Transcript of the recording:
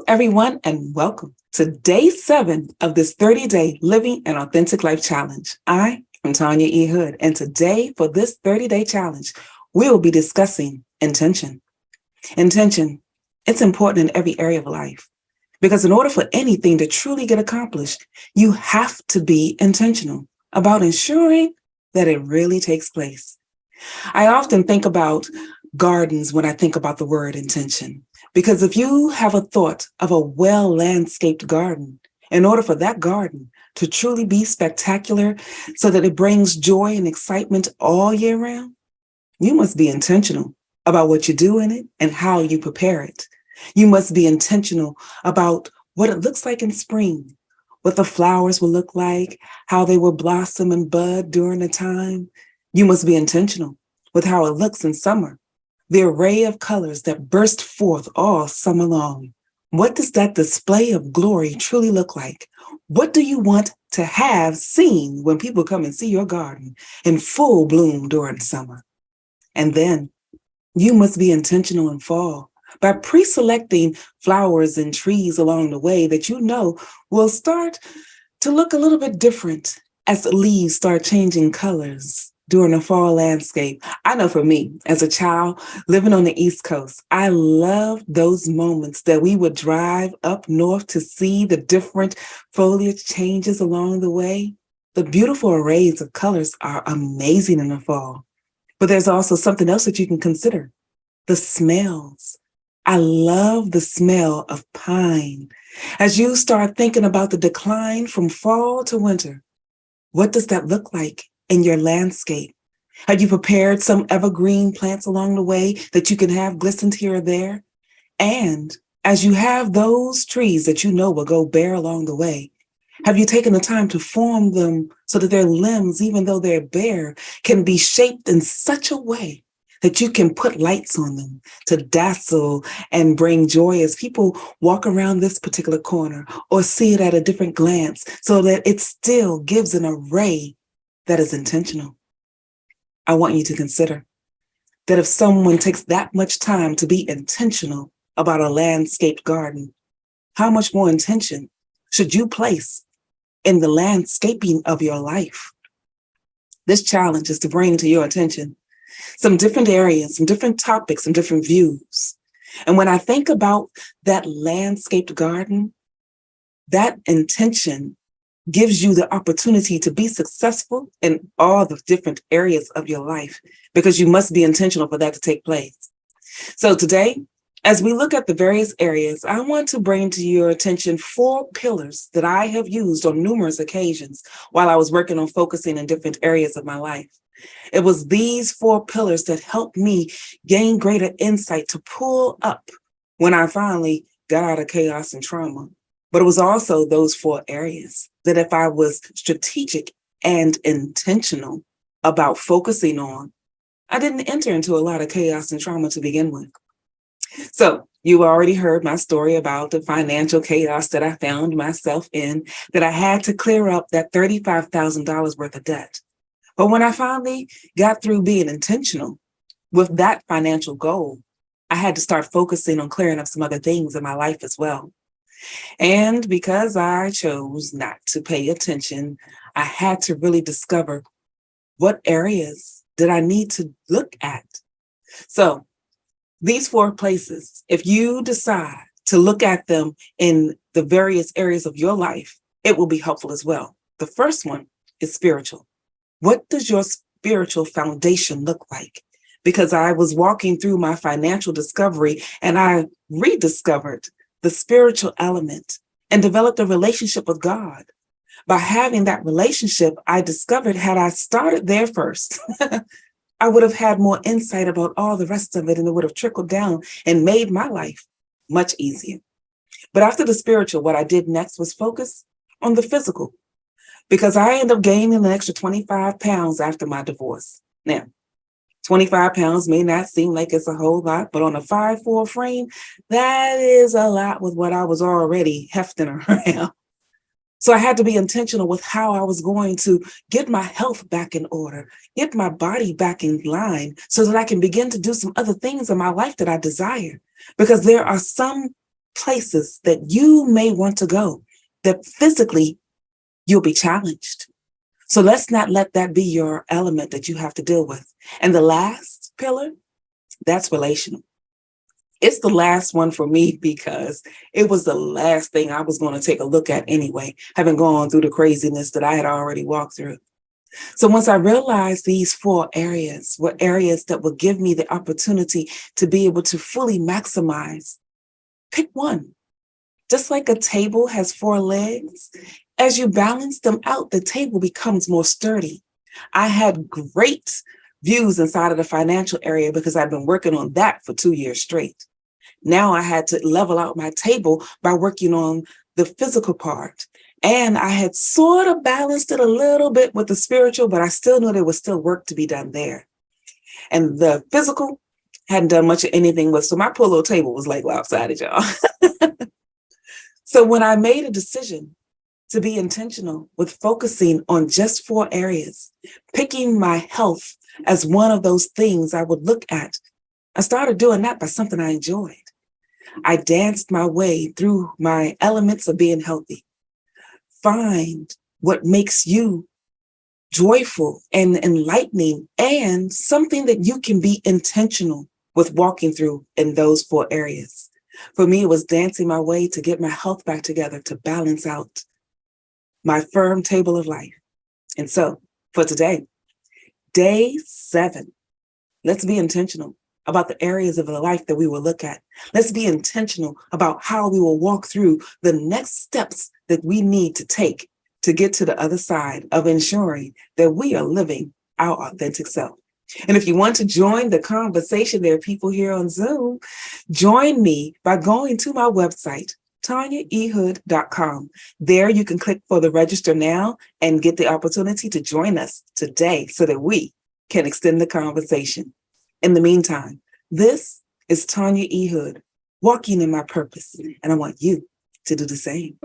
everyone, and welcome to day 7 of this 30-day Living an Authentic Life Challenge. I am Tanya E. Hood, and today for this 30-day challenge, we will be discussing intention. Intention, it's important in every area of life because in order for anything to truly get accomplished, you have to be intentional about ensuring that it really takes place. I often think about gardens when I think about the word intention. Because if you have a thought of a well-landscaped garden, in order for that garden to truly be spectacular so that it brings joy and excitement all year round, you must be intentional about what you do in it and how you prepare it. You must be intentional about what it looks like in spring, what the flowers will look like, how they will blossom and bud during the time. You must be intentional with how it looks in summer. The array of colors that burst forth all summer long. What does that display of glory truly look like? What do you want to have seen when people come and see your garden in full bloom during summer? And then you must be intentional in fall by pre-selecting flowers and trees along the way that you know will start to look a little bit different as the leaves start changing colors during the fall landscape. I know for me, as a child living on the East Coast, I loved those moments that we would drive up north to see the different foliage changes along the way. The beautiful arrays of colors are amazing in the fall. But there's also something else that you can consider, the smells. I love the smell of pine. As you start thinking about the decline from fall to winter, what does that look like in your landscape? Have you prepared some evergreen plants along the way that you can have glisten here or there? And as you have those trees that you know will go bare along the way, have you taken the time to form them so that their limbs, even though they're bare, can be shaped in such a way that you can put lights on them to dazzle and bring joy as people walk around this particular corner or see it at a different glance so that it still gives an array that is intentional? I want you to consider that if someone takes that much time to be intentional about a landscaped garden, how much more intention should you place in the landscaping of your life? This challenge is to bring to your attention some different areas, some different topics, some different views. And when I think about that landscaped garden, that intention gives you the opportunity to be successful in all the different areas of your life because you must be intentional for that to take place. So today, as we look at the various areas, I want to bring to your attention 4 pillars that I have used on numerous occasions while I was working on focusing in different areas of my life. It was these 4 pillars that helped me gain greater insight to pull up when I finally got out of chaos and trauma. But it was also those 4 areas that if I was strategic and intentional about focusing on, I didn't enter into a lot of chaos and trauma to begin with. So you already heard my story about the financial chaos that I found myself in, that I had to clear up that $35,000 worth of debt. But when I finally got through being intentional with that financial goal, I had to start focusing on clearing up some other things in my life as well. And because I chose not to pay attention, I had to really discover what areas did I need to look at. So these 4 places, if you decide to look at them in the various areas of your life, it will be helpful as well. The first one is spiritual. What does your spiritual foundation look like? Because I was walking through my financial discovery and I rediscovered the spiritual element and developed a relationship with God. By having that relationship, I discovered had I started there first, I would have had more insight about all the rest of it and it would have trickled down and made my life much easier. But after the spiritual, what I did next was focus on the physical because I ended up gaining an extra 25 pounds after my divorce. Now, 25 pounds may not seem like it's a whole lot, but on a 5'4" frame, that is a lot with what I was already hefting around. So I had to be intentional with how I was going to get my health back in order, get my body back in line so that I can begin to do some other things in my life that I desire. Because there are some places that you may want to go, that physically you'll be challenged. So let's not let that be your element that you have to deal with. And the last pillar, that's relational. It's the last one for me because it was the last thing I was going to take a look at anyway, having gone through the craziness that I had already walked through. So once I realized these 4 areas were areas that would give me the opportunity to be able to fully maximize, pick one. Just like a table has 4 legs, as you balance them out, the table becomes more sturdy. I had great views inside of the financial area because I've been working on that for 2 years straight. Now I had to level out my table by working on the physical part. And I had sort of balanced it a little bit with the spiritual, but I still knew there was still work to be done there. And the physical hadn't done much of anything with, so my poor little table was like lopsided, y'all. So when I made a decision to be intentional with focusing on just 4 areas, picking my health as one of those things I would look at, I started doing that by something I enjoyed. I danced my way through my elements of being healthy. Find what makes you joyful and enlightening and something that you can be intentional with walking through in those 4 areas. For me, it was dancing my way to get my health back together, to balance out my firm table of life. And so for today, day 7, let's be intentional about the areas of the life that we will look at. Let's be intentional about how we will walk through the next steps that we need to take to get to the other side of ensuring that we are living our authentic self. And if you want to join the conversation, there are people here on Zoom. Join me by going to my website, TanyaEhood.com. There you can click for the register now and get the opportunity to join us today so that we can extend the conversation. In the meantime, this is Tanya E. Hood, walking in my purpose, and I want you to do the same.